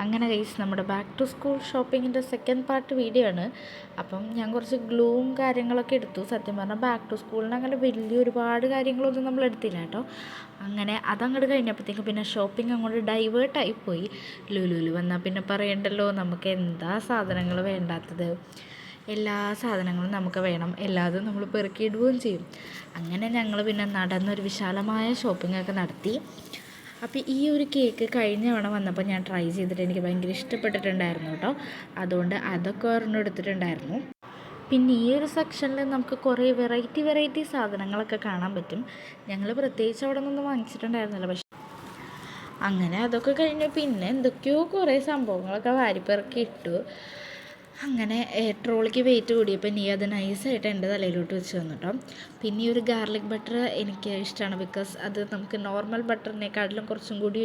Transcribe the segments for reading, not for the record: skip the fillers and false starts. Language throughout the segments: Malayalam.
അങ്ങനെ ഗൈസ് നമ്മുടെ ബാക്ക് ടു സ്കൂൾ ഷോപ്പിങ്ങിൻ്റെ സെക്കൻഡ് പാർട്ട് വീഡിയോ ആണ്. അപ്പം ഞാൻ കുറച്ച് ഗ്ലൂവും കാര്യങ്ങളൊക്കെ എടുത്തു. സത്യം പറഞ്ഞാൽ ബാക്ക് ടു സ്കൂളിന് അങ്ങനെ വലിയ ഒരുപാട് കാര്യങ്ങളൊന്നും നമ്മൾ എടുത്തില്ല കേട്ടോ. അങ്ങനെ അതങ്ങോട്ട് കഴിഞ്ഞപ്പോഴത്തേക്കും പിന്നെ ഷോപ്പിംഗ് അങ്ങോട്ട് ഡൈവേർട്ടായിപ്പോയി. ലുലുവിൽ വന്നാൽ പിന്നെ പറയണ്ടല്ലോ, നമുക്ക് എന്താ സാധനങ്ങൾ വേണ്ടാത്തത്. എല്ലാ സാധനങ്ങളും നമുക്ക് വേണം, എല്ലാതും നമ്മൾ പെറുക്കിയിടുകയും ചെയ്യും. അങ്ങനെ ഞങ്ങൾ പിന്നെ നടന്നൊരു വിശാലമായ ഷോപ്പിങ്ങൊക്കെ നടത്തി. അപ്പോൾ ഈ ഒരു കേക്ക് കഴിഞ്ഞ തവണ വന്നപ്പോൾ ഞാൻ ട്രൈ ചെയ്തിട്ട് എനിക്ക് ഭയങ്കര ഇഷ്ടപ്പെട്ടിട്ടുണ്ടായിരുന്നു കേട്ടോ. അതുകൊണ്ട് അതൊക്കെ ഒരെണ്ണം എടുത്തിട്ടുണ്ടായിരുന്നു. പിന്നെ ഈ ഒരു സെക്ഷനിൽ നമുക്ക് കുറേ വെറൈറ്റി സാധനങ്ങളൊക്കെ കാണാൻ പറ്റും. ഞങ്ങൾ പ്രത്യേകിച്ച് അവിടെ നിന്നൊന്നും വാങ്ങിച്ചിട്ടുണ്ടായിരുന്നില്ല. പക്ഷേ അങ്ങനെ അതൊക്കെ കഴിഞ്ഞ് പിന്നെ എന്തൊക്കെയോ കുറേ സംഭവങ്ങളൊക്കെ വാരിപ്പെറുക്കി ഇട്ടു. അങ്ങനെ ട്രോളിക്ക് വെയിറ്റ് കൂടിയപ്പോൾ നീ അത് നൈസായിട്ട് എൻ്റെ തലയിലോട്ട് വെച്ച് തന്നു കേട്ടോ. പിന്നെ ഈ ഒരു ഗാർലിക് ബട്ടർ എനിക്ക് ഇഷ്ടമാണ്. ബിക്കോസ് അത് നമുക്ക് നോർമൽ ബട്ടറിനെക്കാട്ടിലും കുറച്ചും കൂടി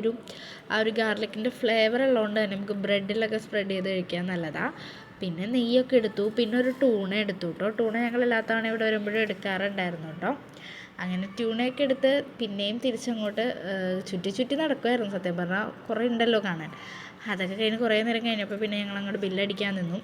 ആ ഒരു ഗാർലിക്കിൻ്റെ ഫ്ലേവർ ഉള്ളതുകൊണ്ട് തന്നെ നമുക്ക് ബ്രെഡിലൊക്കെ സ്പ്രെഡ് ചെയ്ത് കഴിക്കാൻ നല്ലതാണ്. പിന്നെ നെയ്യൊക്കെ എടുത്തു. പിന്നെ ഒരു ടൂണ എടുത്തു കേട്ടോ. ടൂണ ഞങ്ങൾ എല്ലാ തവണ ഇവിടെ വരുമ്പോഴും എടുക്കാറുണ്ടായിരുന്നു കേട്ടോ. അങ്ങനെ ട്യൂണയൊക്കെ എടുത്ത് പിന്നെയും തിരിച്ചങ്ങോട്ട് ചുറ്റി നടക്കുമായിരുന്നു. സത്യം പറഞ്ഞാൽ കുറേ ഉണ്ടല്ലോ കാണാൻ. അതൊക്കെ കഴിഞ്ഞ് കുറേ നേരം കഴിഞ്ഞപ്പോൾ പിന്നെ ഞങ്ങൾ അങ്ങോട്ട് ബില്ലടിക്കാൻ നിന്നു.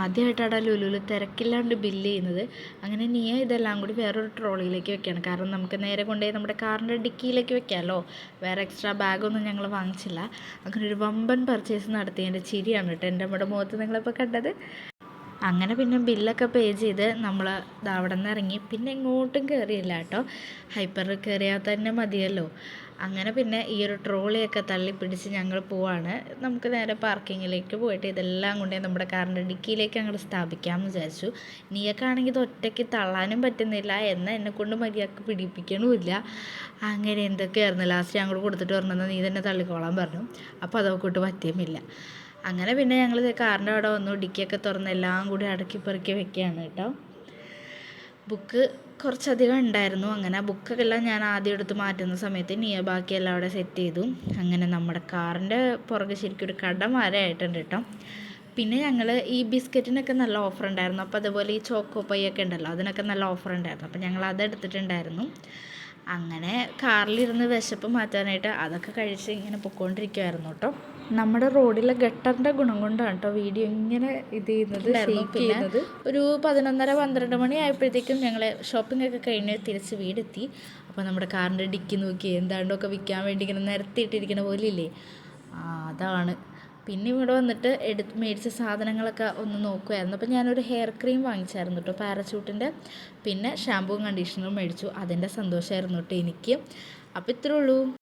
ആദ്യമായിട്ടാണ് ലുലുവിൽ തിരക്കില്ലാണ്ട് ബില്ല് ചെയ്യുന്നത്. അങ്ങനെ നീയ ഇതെല്ലാം കൂടി വേറൊരു ട്രോളിയിലേക്ക് വെക്കുകയാണ്. കാരണം നമുക്ക് നേരെ കൊണ്ടുപോയി നമ്മുടെ കാറിൻ്റെ ഡിക്കിയിലേക്ക് വെക്കാമല്ലോ. വേറെ എക്സ്ട്രാ ബാഗൊന്നും ഞങ്ങൾ വാങ്ങിച്ചില്ല. അങ്ങനെ ഒരു വമ്പൻ പർച്ചേസ് നടത്തിയതിൻ്റെ ചിരിയാണ് കേട്ടോ എൻ്റെ നമ്മുടെ മുഖത്ത് നിങ്ങളിപ്പോൾ കണ്ടത്. അങ്ങനെ പിന്നെ ബില്ലൊക്കെ പേ ചെയ്ത് നമ്മൾ അവിടെ നിന്ന് ഇറങ്ങി. പിന്നെ എങ്ങോട്ടും കയറിയില്ല കേട്ടോ. ഹൈപ്പറിൽ കയറിയാൽ തന്നെ മതിയല്ലോ. അങ്ങനെ പിന്നെ ഈ ഒരു ട്രോളിയൊക്കെ തള്ളിപ്പിടിച്ച് ഞങ്ങൾ പോവാണ്. നമുക്ക് നേരെ പാർക്കിങ്ങിലേക്ക് പോയിട്ട് ഇതെല്ലാം കൊണ്ട് നമ്മുടെ കാറിൻ്റെ ഡിക്കിയിലേക്ക് അങ്ങോട്ട് സ്ഥാപിക്കാമെന്ന് വിചാരിച്ചു. നീയൊക്കെയാണെങ്കിൽ ഇത് ഒറ്റയ്ക്ക് തള്ളാനും പറ്റുന്നില്ല, എന്നാൽ എന്നെക്കൊണ്ട് മര്യാദക്ക് പിടിപ്പിക്കണമില്ല. അങ്ങനെ എന്തൊക്കെയായിരുന്നു. ലാസ്റ്റ് ഞങ്ങൾ കൊടുത്തിട്ട് പറഞ്ഞത് നീ തന്നെ തള്ളിക്കോളാൻ പറഞ്ഞു. അപ്പോൾ അതൊക്കെ പറ്റിയുമില്ല. അങ്ങനെ പിന്നെ ഞങ്ങൾ കാറിൻ്റെ അവിടെ വന്നു. ഡിക്കിയൊക്കെ തുറന്ന് എല്ലാം കൂടി അടക്കി പെറുക്കി വെക്കുകയാണ് കേട്ടോ. ബുക്ക് കുറച്ചധികം ഉണ്ടായിരുന്നു. അങ്ങനെ ആ ബുക്കൊക്കെല്ലാം ഞാൻ ആദ്യം എടുത്ത് മാറ്റുന്ന സമയത്ത് ബാക്കിയെല്ലാം അവിടെ സെറ്റ് ചെയ്തു. അങ്ങനെ നമ്മുടെ കാറിൻ്റെ പുറകെ ശരിക്കും ഒരു കടമരമായിട്ടുണ്ട് കേട്ടോ. പിന്നെ ഞങ്ങൾ ഈ ബിസ്ക്കറ്റിനൊക്കെ നല്ല ഓഫർ ഉണ്ടായിരുന്നു. അപ്പോൾ അതുപോലെ ഈ ചോക്കോ പൈയൊക്കെ ഉണ്ടല്ലോ, അതിനൊക്കെ നല്ല ഓഫർ ഉണ്ടായിരുന്നു. അപ്പോൾ ഞങ്ങൾ അതെടുത്തിട്ടുണ്ടായിരുന്നു. അങ്ങനെ കാറിലിരുന്ന് വിശപ്പ് മാറ്റാനായിട്ട് അതൊക്കെ കഴിച്ച് ഇങ്ങനെ പൊയ്ക്കൊണ്ടിരിക്കുമായിരുന്നു കേട്ടോ. നമ്മുടെ റോഡിലെ ഗട്ടറിൻ്റെ ഗുണം കൊണ്ടാണ് കേട്ടോ വീഡിയോ ഇങ്ങനെ ഇത് ചെയ്യുന്നത്. ഒരു 11:30-12 മണി ആയപ്പോഴത്തേക്കും ഞങ്ങൾ ഷോപ്പിംഗ് ഒക്കെ കഴിഞ്ഞ് തിരിച്ച് വീടെത്തി. അപ്പോൾ നമ്മുടെ കാറിൻ്റെ ഡിക്കി നോക്കി എന്താണ്ടൊക്കെ വിൽക്കാൻ വേണ്ടി ഇങ്ങനെ നിരത്തിയിട്ടിരിക്കുന്ന പോലെ ഇല്ലേ, അതാണ്. പിന്നെ ഇവിടെ വന്നിട്ട് മേടിച്ച സാധനങ്ങളൊക്കെ ഒന്ന് നോക്കുമായിരുന്നു. അപ്പോൾ ഞാനൊരു ഹെയർ ക്രീം വാങ്ങിച്ചായിരുന്നു കേട്ടോ, പാരച്യൂട്ടിൻ്റെ. പിന്നെ ഷാമ്പൂവും കണ്ടീഷണറും മേടിച്ചു. അതിൻ്റെ സന്തോഷമായിരുന്നു കേട്ടോ എനിക്ക്. അപ്പോൾ ഇത്രേ ഉള്ളൂ.